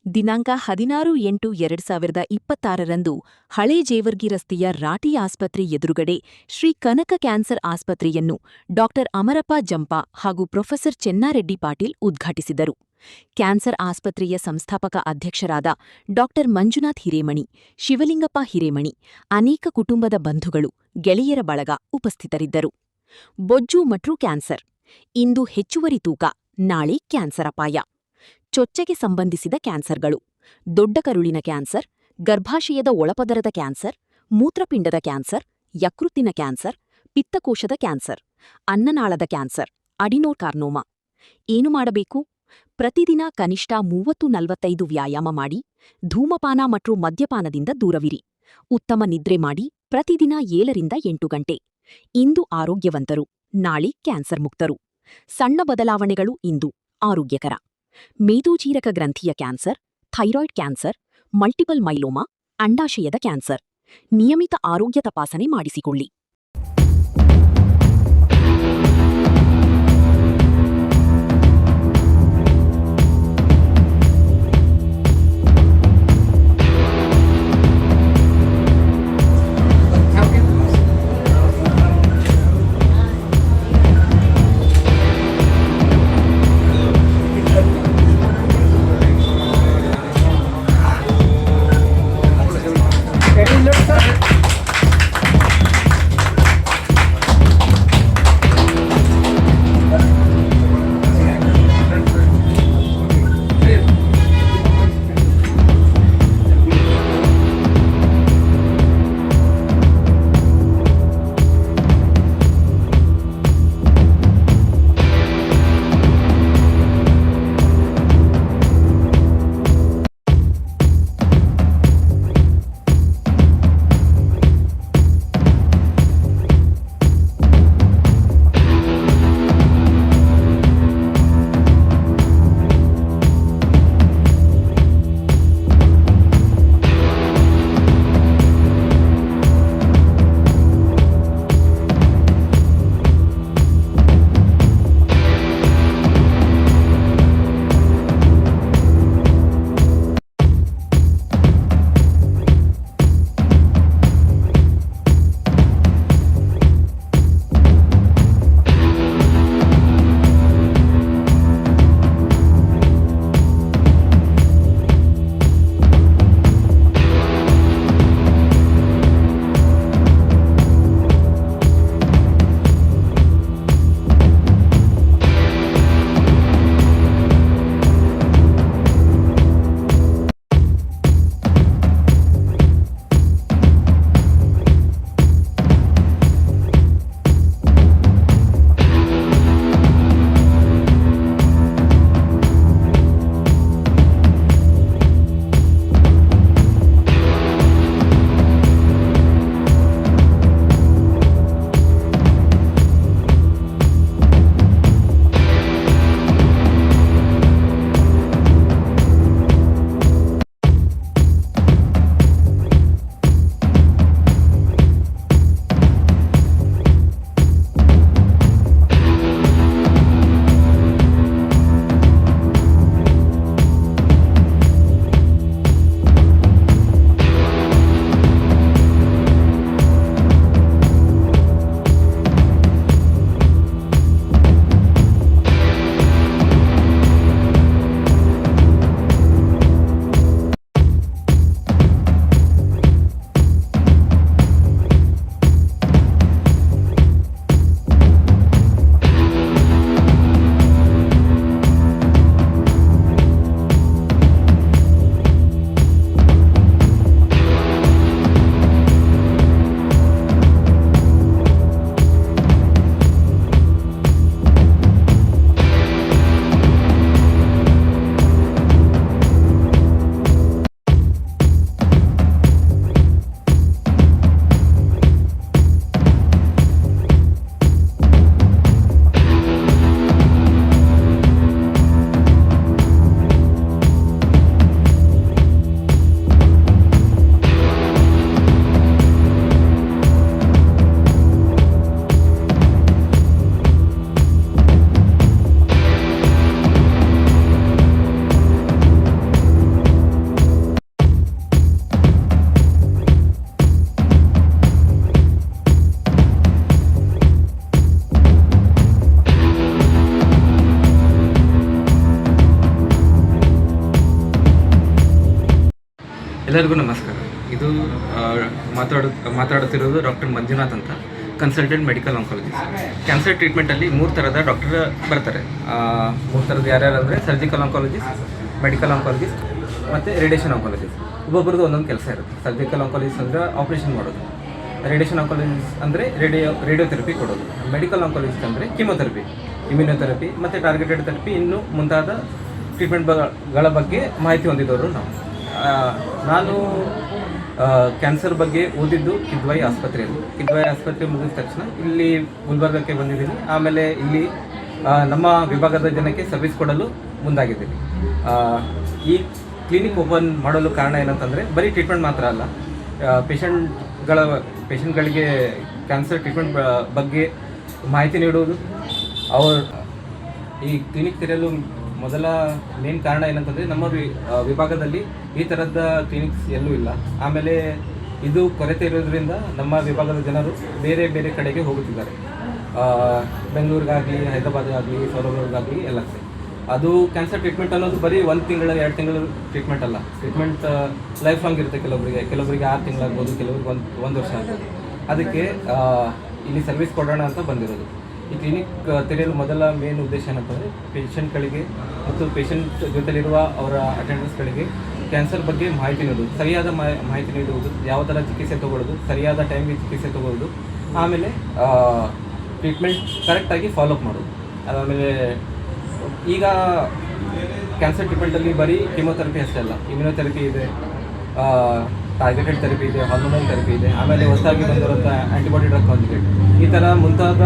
ದಿನಾಂಕ 16/8/2026ರಂದು ಹಳೇ ಜೇವರ್ಗಿ ರಸ್ತೆಯ ರಾಟಿ ಆಸ್ಪತ್ರೆ ಎದುರುಗಡೆ ಶ್ರೀ ಕನಕ ಕ್ಯಾನ್ಸರ್ ಆಸ್ಪತ್ರೆಯನ್ನು ಡಾ ಅಮರಪ್ಪ ಜಂಪಾ ಹಾಗೂ ಪ್ರೊಫೆಸರ್ ಚೆನ್ನಾರೆಡ್ಡಿ ಪಾಟೀಲ್ ಉದ್ಘಾಟಿಸಿದರು. ಕ್ಯಾನ್ಸರ್ ಆಸ್ಪತ್ರೆಯ ಸಂಸ್ಥಾಪಕ ಅಧ್ಯಕ್ಷರಾದ ಡಾ ಮಂಜುನಾಥ್ ಹಿರೇಮಣಿ, ಶಿವಲಿಂಗಪ್ಪ ಹಿರೇಮಣಿ, ಅನೇಕ ಕುಟುಂಬದ ಬಂಧುಗಳು, ಗೆಳೆಯರ ಬಳಗ ಉಪಸ್ಥಿತರಿದ್ದರು. ಬೊಜ್ಜು ಮತ್ತು ಕ್ಯಾನ್ಸರ್, ಇಂದು ಹೆಚ್ಚುವರಿ ತೂಕ, ನಾಳೆ ಕ್ಯಾನ್ಸರ್ ಅಪಾಯ. ಚೊಚ್ಚೆಗೆ ಸಂಬಂಧಿಸಿದ ಕ್ಯಾನ್ಸರ್ಗಳು: ದೊಡ್ಡ ಕರುಳಿನ ಕ್ಯಾನ್ಸರ್, ಗರ್ಭಾಶಯದ ಒಳಪದರದ ಕ್ಯಾನ್ಸರ್, ಮೂತ್ರಪಿಂಡದ ಕ್ಯಾನ್ಸರ್, ಯಕೃತ್ತಿನ ಕ್ಯಾನ್ಸರ್, ಪಿತ್ತಕೋಶದ ಕ್ಯಾನ್ಸರ್, ಅನ್ನನಾಳದ ಕ್ಯಾನ್ಸರ್, ಅಡಿನೋಕಾರ್ನೋಮಾ. ಏನು ಮಾಡಬೇಕು? ಪ್ರತಿದಿನ ಕನಿಷ್ಠ 30-45 ವ್ಯಾಯಾಮ ಮಾಡಿ, ಧೂಮಪಾನ ಮತ್ತು ಮದ್ಯಪಾನದಿಂದ ದೂರವಿರಿ. ಉತ್ತಮ ನಿದ್ರೆ ಮಾಡಿ, ಪ್ರತಿದಿನ 7-8 ಗಂಟೆ. ಇಂದು ಆರೋಗ್ಯವಂತರು, ನಾಳೆ ಕ್ಯಾನ್ಸರ್ ಮುಕ್ತರು. ಸಣ್ಣ ಬದಲಾವಣೆಗಳು ಇಂದು ಆರೋಗ್ಯಕರ. ಮೇದೋಜೀರಕ ಗ್ರಂಥಿಯ cancer, thyroid cancer, multiple myeloma, ಅಂಡಾಶಯದ ಕ್ಯಾನ್ಸರ್. ನಿಯಮಿತ ಆರೋಗ್ಯ ತಪಾಸಣೆ ಮಾಡಿಸಿಕೊಳ್ಳಿ. ಎಲ್ಲರಿಗೂ ನಮಸ್ಕಾರ. ಇದು ಮಾತಾಡುತ್ತಿರೋದು ಡಾಕ್ಟರ್ ಮಂಜುನಾಥ್ ಅಂತ, ಕನ್ಸಲ್ಟೆಂಟ್ ಮೆಡಿಕಲ್ ಆಂಕಾಲಜಿಸ್ಟ್. ಕ್ಯಾನ್ಸರ್ ಟ್ರೀಟ್ಮೆಂಟಲ್ಲಿ 3 ಥರದ ಡಾಕ್ಟರ್ ಬರ್ತಾರೆ. 3 ಥರದ್ದು ಯಾರ್ಯಾರು ಅಂದರೆ ಸರ್ಜಿಕಲ್ ಆಂಕಾಲಜಿಸ್ಟ್, ಮೆಡಿಕಲ್ ಆಂಕಾಲಜಿಸ್ಟ್ ಮತ್ತು ರೇಡಿಯೇಷನ್ ಆಂಕಾಲಜಿಸ್ಟ್. ಒಬ್ಬೊಬ್ರದ್ದು ಒಂದೊಂದು ಕೆಲಸ ಇರುತ್ತೆ. ಸರ್ಜಿಕಲ್ ಆಂಕಾಲಜಿಸ್ಟ್ ಅಂದರೆ ಆಪ್ರೇಷನ್ ಮಾಡೋದು, ರೇಡಿಯೇಷನ್ ಆಂಕಾಲಜಿಸ್ಟ್ ಅಂದರೆ ರೇಡಿಯೋಥೆರಪಿ ಕೊಡೋದು, ಮೆಡಿಕಲ್ ಆಂಕಾಲಜಿಸ್ಟ್ ಅಂದರೆ ಕೀಮೊಥೆರಪಿ, ಇಮ್ಯುನೊಥೆರಪಿ ಮತ್ತು ಟಾರ್ಗೆಟೆಡ್ ಥೆರಪಿ ಇನ್ನೂ ಮುಂತಾದ ಟ್ರೀಟ್ಮೆಂಟ್ಗಳ ಬಗ್ಗೆ ಮಾಹಿತಿ ಹೊಂದಿದವರು ನಾವು. ನಾನು ಕ್ಯಾನ್ಸರ್ ಬಗ್ಗೆ ಓದಿದ್ದು ಕಿದ್ವಾಯಿ ಆಸ್ಪತ್ರೆಯಲ್ಲಿ. ಕಿದ್ವಾಯಿ ಆಸ್ಪತ್ರೆ ಮುಗಿದ ತಕ್ಷಣ ಇಲ್ಲಿ ಗುಲ್ಬರ್ಗಕ್ಕೆ ಬಂದಿದ್ದೀನಿ. ಆಮೇಲೆ ಇಲ್ಲಿ ನಮ್ಮ ವಿಭಾಗದ ಜನಕ್ಕೆ ಸರ್ವಿಸ್ ಕೊಡಲು ಮುಂದಾಗಿದ್ದೀನಿ. ಈ ಕ್ಲಿನಿಕ್ ಓಪನ್ ಮಾಡಲು ಕಾರಣ ಏನಂತಂದರೆ ಬರೀ ಟ್ರೀಟ್ಮೆಂಟ್ ಮಾತ್ರ ಅಲ್ಲ, ಪೇಷಂಟ್ಗಳಿಗೆ ಕ್ಯಾನ್ಸರ್ ಟ್ರೀಟ್ಮೆಂಟ್ ಬಗ್ಗೆ ಮಾಹಿತಿ ನೀಡುವುದು. ಈ ಕ್ಲಿನಿಕ್ ತೆರೆಯಲು ಮೊದಲ ಮೇನ್ ಕಾರಣ ಏನಂತಂದರೆ ನಮ್ಮ ವಿಭಾಗದಲ್ಲಿ ಈ ಥರದ ಕ್ಲಿನಿಕ್ಸ್ ಎಲ್ಲೂ ಇಲ್ಲ. ಆಮೇಲೆ ಇದು ಕೊರತೆ ಇರೋದ್ರಿಂದ ನಮ್ಮ ವಿಭಾಗದ ಜನರು ಬೇರೆ ಬೇರೆ ಕಡೆಗೆ ಹೋಗುತ್ತಿದ್ದಾರೆ. ಬೆಂಗಳೂರಿಗಾಗಲಿ, ಹೈದರಾಬಾದ್ಗಾಗಲಿ, ಸೌರಭ್ರಿಗಾಗಲಿ ಎಲ್ಲ ಕಡೆ. ಅದು ಕ್ಯಾನ್ಸರ್ ಟ್ರೀಟ್ಮೆಂಟ್ ಅನ್ನೋದು ಬರೀ 1 ತಿಂಗಳ 2 ತಿಂಗಳ ಟ್ರೀಟ್ಮೆಂಟ್ ಅಲ್ಲ. ಟ್ರೀಟ್ಮೆಂಟ್ ಲೈಫ್ ಲಾಂಗ್ ಇರುತ್ತೆ. ಕೆಲವರಿಗೆ 6 ತಿಂಗಳಾಗ್ಬೋದು, ಕೆಲವ್ರಿಗೆ ಒಂದು ವರ್ಷ ಆಗ್ಬೋದು. ಅದಕ್ಕೆ ಇಲ್ಲಿ ಸರ್ವಿಸ್ ಕೊಡೋಣ ಅಂತ ಬಂದಿರೋದು. ಈ ಕ್ಲಿನಿಕ್ ತೆರೆಯಲು ಮೊದಲ ಮೇನ್ ಉದ್ದೇಶ ಏನಂತಂದರೆ ಪೇಷಂಟ್ಗಳಿಗೆ ಮತ್ತು ಪೇಷಂಟ್ ಜೊತೆಲಿರುವ ಅವರ ಅಟೆಂಡೆನ್ಸ್ಗಳಿಗೆ ಕ್ಯಾನ್ಸರ್ ಬಗ್ಗೆ ಮಾಹಿತಿ ನೀಡುವುದು, ಸರಿಯಾದ ಮಾಹಿತಿ ನೀಡುವುದು, ಯಾವ ಥರ ಚಿಕಿತ್ಸೆ ತೊಗೊಳ್ಳೋದು, ಸರಿಯಾದ ಟೈಮಿಗೆ ಚಿಕಿತ್ಸೆ ತೊಗೊಳ್ಳೋದು, ಆಮೇಲೆ ಟ್ರೀಟ್ಮೆಂಟ್ ಕರೆಕ್ಟಾಗಿ ಫಾಲೋಅಪ್ ಮಾಡೋದು. ಅದಾದಮೇಲೆ ಈಗ ಕ್ಯಾನ್ಸರ್ ಟ್ರೀಟ್ಮೆಂಟಲ್ಲಿ ಬರೀ ಕೀಮೊಥೆರಪಿ ಅಷ್ಟೇ ಅಲ್ಲ, ಇಮ್ಯುನೊಥೆರಪಿ ಇದೆ, ಟಾರ್ಗೆಟೆಡ್ ಥೆರಪಿ ಇದೆ, ಹಾರ್ಮೋನಲ್ ಥೆರಪಿ ಇದೆ, ಆಮೇಲೆ ಹೊಸದಾಗಿ ಬಂದಿರೋಂಥ ಆ್ಯಂಟಿಬಾಡಿ ಡ್ರಗ್ ಕಾಂಜುಗೇಟ್, ಈ ಥರ ಮುಂತಾದ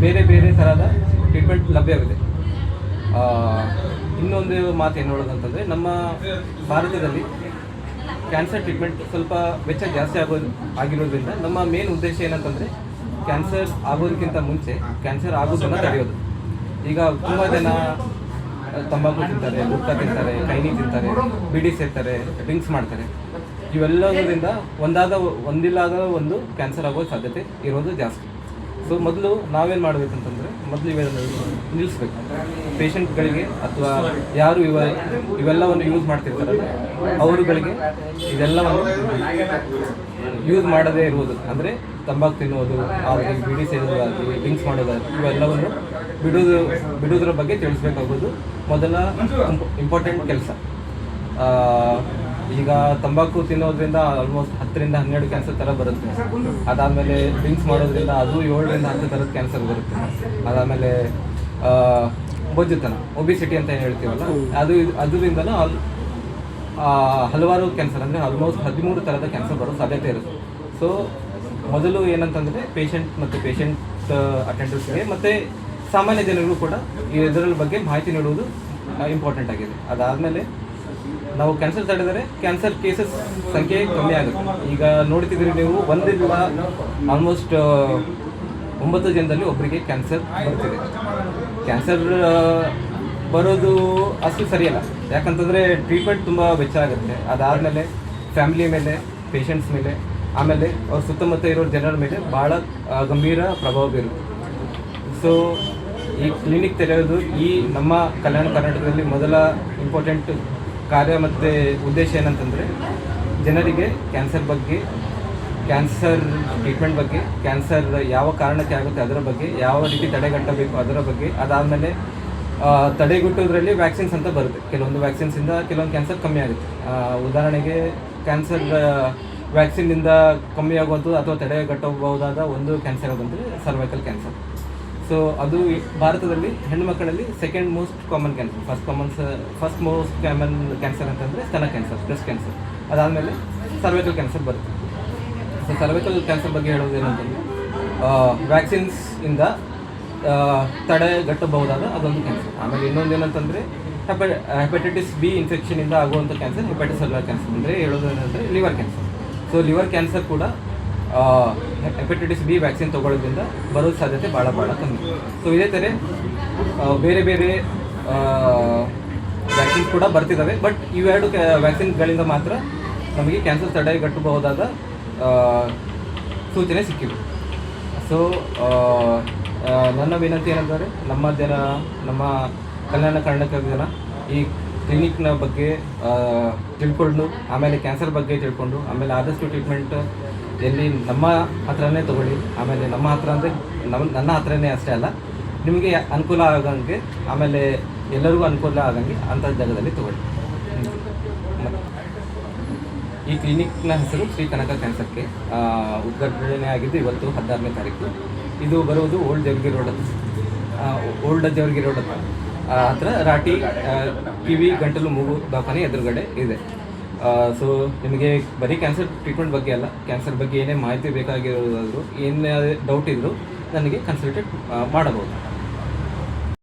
ಬೇರೆ ಬೇರೆ ಥರದ ಟ್ರೀಟ್ಮೆಂಟ್ ಲಭ್ಯವಿದೆ. ಇನ್ನೊಂದು ಮಾತು ಏನು ಹೇಳೋದಂತಂದರೆ, ನಮ್ಮ ಭಾರತದಲ್ಲಿ ಕ್ಯಾನ್ಸರ್ ಟ್ರೀಟ್ಮೆಂಟ್ ಸ್ವಲ್ಪ ವೆಚ್ಚ ಜಾಸ್ತಿ ಆಗಿರೋದ್ರಿಂದ ನಮ್ಮ ಮೇನ್ ಉದ್ದೇಶ ಏನಂತಂದರೆ ಕ್ಯಾನ್ಸರ್ ಆಗೋದಕ್ಕಿಂತ ಮುಂಚೆ ಕ್ಯಾನ್ಸರ್ ಆಗೋದನ್ನು ತಡೆಯೋದು. ಈಗ ತುಂಬ ಜನ ತಂಬಾಕು ತಿಂತಾರೆ, ಗುಟ್ಕಾ ತಿಂತಾರೆ, ಕೈನಿ ತಿಂತಾರೆ, ಬಿಡಿ ಸೇರ್ತಾರೆ, ಡ್ರಿಂಕ್ಸ್ ಮಾಡ್ತಾರೆ. ಇವೆಲ್ಲದರಿಂದ ಒಂದಿಲ್ಲಾದ ಒಂದು ಕ್ಯಾನ್ಸರ್ ಆಗೋ ಸಾಧ್ಯತೆ ಇರೋದು ಜಾಸ್ತಿ. ಸೊ ಮೊದಲು ನಾವೇನು ಮಾಡಬೇಕಂತಂದರೆ, ಮೊದಲು ಇವೆಲ್ಲ ನಿಲ್ಲಿಸ್ಬೇಕು. ಪೇಷಂಟ್ಗಳಿಗೆ ಅಥವಾ ಯಾರು ಇವೆಲ್ಲವನ್ನು ಯೂಸ್ ಮಾಡ್ತಿರ್ತಾರಲ್ಲ ಅವರುಗಳಿಗೆ ಇದೆಲ್ಲವನ್ನು ಯೂಸ್ ಮಾಡದೇ ಇರುವುದು, ಅಂದರೆ ತಂಬಾಕು ತಿನ್ನುವುದು ಆಗಲಿ, ಬಿಡಿ ಸೇದೋದಾಗಲಿ, ಡ್ರಿಂಕ್ಸ್ ಮಾಡೋದಾಗಲಿ, ಇವೆಲ್ಲವನ್ನು ಬಿಡೋದ್ರ ಬಗ್ಗೆ ತಿಳಿಸ್ಬೇಕಾಗೋದು ಮೊದಲ ಇಂಪಾರ್ಟೆಂಟ್ ಕೆಲಸ. ಈಗ ತಂಬಾಕು ತಿನ್ನೋದ್ರಿಂದ ಆಲ್ಮೋಸ್ಟ್ 10ರಿಂದ 12 ಕ್ಯಾನ್ಸರ್ ಥರ ಬರುತ್ತೆ. ಅದಾದಮೇಲೆ ಡ್ರಿಂಕ್ಸ್ ಮಾಡೋದ್ರಿಂದ ಅದು 7ರಿಂದ 10 ಥರದ ಕ್ಯಾನ್ಸರ್ ಬರುತ್ತೆ. ಅದಾದಮೇಲೆ ಬೊಜ್ಜುತನ, ಒಬಿಸಿಟಿ ಅಂತ ಏನು ಹೇಳ್ತೀವಲ್ಲ, ಅದರಿಂದನೂ ಹಲವಾರು ಕ್ಯಾನ್ಸರ್, ಅಂದರೆ ಆಲ್ಮೋಸ್ಟ್ 13 ಥರದ ಕ್ಯಾನ್ಸರ್ ಬರೋ ಸಾಧ್ಯತೆ ಇರುತ್ತೆ. ಸೊ ಮೊದಲು ಏನಂತಂದರೆ ಪೇಷಂಟ್ ಮತ್ತು ಪೇಷಂಟ್ ಅಟೆಂಡರ್ಸ್ಗೆ ಮತ್ತು ಸಾಮಾನ್ಯ ಜನರಿಗೂ ಕೂಡ ಇದರ ಬಗ್ಗೆ ಮಾಹಿತಿ ನೀಡುವುದು ಇಂಪಾರ್ಟೆಂಟ್ ಆಗಿದೆ. ಅದಾದಮೇಲೆ ನಾವು ಕ್ಯಾನ್ಸರ್ ತಡೆದರೆ ಕ್ಯಾನ್ಸರ್ ಕೇಸಸ್ ಸಂಖ್ಯೆ ಕಮ್ಮಿ ಆಗುತ್ತೆ. ಈಗ ನೋಡ್ತಿದ್ದೀರಿ ನೀವು, ಒಂದಿಲ್ಲ ಆಲ್ಮೋಸ್ಟ್ 9 ಜನದಲ್ಲಿ ಒಬ್ಬರಿಗೆ ಕ್ಯಾನ್ಸರ್ ಬರ್ತಿದೆ. ಕ್ಯಾನ್ಸರ್ ಬರೋದು ಅಷ್ಟು ಸರಿಯಲ್ಲ, ಯಾಕಂತಂದರೆ ಟ್ರೀಟ್ಮೆಂಟ್ ತುಂಬ ವೆಚ್ಚ ಆಗುತ್ತೆ. ಅದಾದಮೇಲೆ ಫ್ಯಾಮಿಲಿ ಮೇಲೆ, ಪೇಷಂಟ್ಸ್ ಮೇಲೆ, ಆಮೇಲೆ ಅವ್ರ ಸುತ್ತಮುತ್ತ ಇರೋ ಜನರ ಮೇಲೆ ಭಾಳ ಗಂಭೀರ ಪ್ರಭಾವ ಬೀರುತ್ತೆ. ಸೊ ಈ ಕ್ಲಿನಿಕ್ ತೆರೆಯೋದು ಈ ನಮ್ಮ ಕಲ್ಯಾಣ ಕರ್ನಾಟಕದಲ್ಲಿ ಮೊದಲ ಇಂಪಾರ್ಟೆಂಟ್ ಕಾರ್ಯ ಮತ್ತು ಉದ್ದೇಶ ಏನಂತಂದರೆ ಜನರಿಗೆ ಕ್ಯಾನ್ಸರ್ ಬಗ್ಗೆ, ಕ್ಯಾನ್ಸರ್ ಟ್ರೀಟ್ಮೆಂಟ್ ಬಗ್ಗೆ, ಕ್ಯಾನ್ಸರ್ ಯಾವ ಕಾರಣಕ್ಕೆ ಆಗುತ್ತೆ ಅದರ ಬಗ್ಗೆ, ಯಾವ ರೀತಿ ತಡೆಗಟ್ಟಬೇಕು ಅದರ ಬಗ್ಗೆ. ಅದಾದಮೇಲೆ ತಡೆಗಟ್ಟೋದ್ರಲ್ಲಿ ವ್ಯಾಕ್ಸಿನ್ಸ್ ಅಂತ ಬರುತ್ತೆ. ಕೆಲವೊಂದು ವ್ಯಾಕ್ಸಿನ್ಸಿಂದ ಕೆಲವೊಂದು ಕ್ಯಾನ್ಸರ್ ಕಮ್ಮಿ ಆಗುತ್ತೆ. ಉದಾಹರಣೆಗೆ ಕ್ಯಾನ್ಸರ್ ವ್ಯಾಕ್ಸಿನ್ನಿಂದ ಕಮ್ಮಿ ಆಗುವಂಥದ್ದು ಅಥವಾ ತಡೆಗಟ್ಟಬಹುದಾದ ಒಂದು ಕ್ಯಾನ್ಸರ್ ಅದಂದರೆ ಸರ್ವೈಕಲ್ ಕ್ಯಾನ್ಸರ್. ಸೊ ಅದು ಭಾರತದಲ್ಲಿ ಹೆಣ್ಣುಮಕ್ಕಳಲ್ಲಿ second most common cancer. First most common cancer ಅಂತಂದರೆ ಸ್ತನ ಕ್ಯಾನ್ಸರ್, ಬ್ರೆಸ್ಟ್ ಕ್ಯಾನ್ಸರ್. ಅದಾದಮೇಲೆ ಸರ್ವೈಕಲ್ ಕ್ಯಾನ್ಸರ್ ಬರುತ್ತೆ. ಸೊ ಸರ್ವೈಕಲ್ ಕ್ಯಾನ್ಸರ್ ಬಗ್ಗೆ ಹೇಳೋದು ಏನಂತಂದರೆ ವ್ಯಾಕ್ಸಿನ್ಸ್ ಇಂದ ತಡೆಗಟ್ಟಬಹುದಾದ ಅದೊಂದು ಕ್ಯಾನ್ಸರ್. ಆಮೇಲೆ ಇನ್ನೊಂದು ಏನಂತಂದರೆ ಹೆಪಟೈಟಿಸ್ ಬಿ ಇನ್ಫೆಕ್ಷನಿಂದ ಆಗುವಂಥ ಕ್ಯಾನ್ಸರ್ ಹೆಪಟೈಟಿಸ್ ಕ್ಯಾನ್ಸರ್. ಅಂದರೆ ಹೇಳೋದು ಏನಂದರೆ liver cancer. So liver cancer ಕೂಡ ಹೆಪಟೈಟಿಸ್ ಬಿ ವ್ಯಾಕ್ಸಿನ್ ತೊಗೊಳ್ಳೋದ್ರಿಂದ ಬರೋ ಸಾಧ್ಯತೆ ಭಾಳ ಕಮ್ಮಿ. ಸೊ ಇದೇ ಥರ ಬೇರೆ ಬೇರೆ ವ್ಯಾಕ್ಸಿನ್ಸ್ ಕೂಡ ಬರ್ತಿದ್ದಾವೆ. ಬಟ್ ಇವೆರಡು ವ್ಯಾಕ್ಸಿನ್ಗಳಿಂದ ಮಾತ್ರ ನಮಗೆ ಕ್ಯಾನ್ಸರ್ ತಡೆಗಟ್ಟಬಹುದಾದ ಸೂಚನೆ ಸಿಕ್ಕಿವೆ. ಸೊ ನನ್ನ ವಿನಂತಿ ಏನಂದರೆ ನಮ್ಮ ಕಲ್ಯಾಣ ಕರ್ನಾಟಕದ ಜನ ಈ ಕ್ಲಿನಿಕ್ನ ಬಗ್ಗೆ ತಿಳ್ಕೊಂಡು ಆಮೇಲೆ ಕ್ಯಾನ್ಸರ್ ಬಗ್ಗೆ ತಿಳ್ಕೊಂಡು ಆಮೇಲೆ ಆದಷ್ಟು ಟ್ರೀಟ್ಮೆಂಟ್ ಎಲ್ಲಿ ನಮ್ಮ ಹತ್ರನೇ ತೊಗೊಳ್ಳಿ. ಆಮೇಲೆ ನಮ್ಮ ಹತ್ರ ಅಂದರೆ ನನ್ನ ಹತ್ರನೇ ಅಷ್ಟೇ ಅಲ್ಲ, ನಿಮಗೆ ಅನುಕೂಲ ಆಗಂಗೆ ಆಮೇಲೆ ಎಲ್ಲರಿಗೂ ಅನುಕೂಲ ಆಗಂಗೆ ಅಂಥ ಜಾಗದಲ್ಲಿ ತೊಗೊಳ್ಳಿ. ಈ ಕ್ಲಿನಿಕ್ನ ಹೆಸರು ಶ್ರೀ ಕನಕ ಕ್ಯಾನ್ಸರ್ಗೆ ಉದ್ಘಾಟನೆ ಆಗಿದ್ದು ಇವತ್ತು 16ನೇ ತಾರೀಕು. ಇದು ಬರುವುದು ಓಲ್ಡ್ ಜೇವರ್ಗಿ ರೋಡ್ ಹತ್ರ ರಾಟಿ ಕಿವಿ ಗಂಟಲು ಮೂಗು ದವಾಖಾನೆ ಎದುರುಗಡೆ ಇದೆ. ಸೊ ನಿಮಗೆ ಬರೀ ಕ್ಯಾನ್ಸರ್ ಟ್ರೀಟ್ಮೆಂಟ್ ಬಗ್ಗೆ ಅಲ್ಲ, ಕ್ಯಾನ್ಸರ್ ಬಗ್ಗೆ ಏನೇ ಮಾಹಿತಿ ಬೇಕಾಗಿರೋದಾದರೂ ಏನೇ ಡೌಟ್ ಇದ್ದರೂ ನನಗೆ ಕನ್ಸಲ್ಟೇಟ್ ಮಾಡಬಹುದು.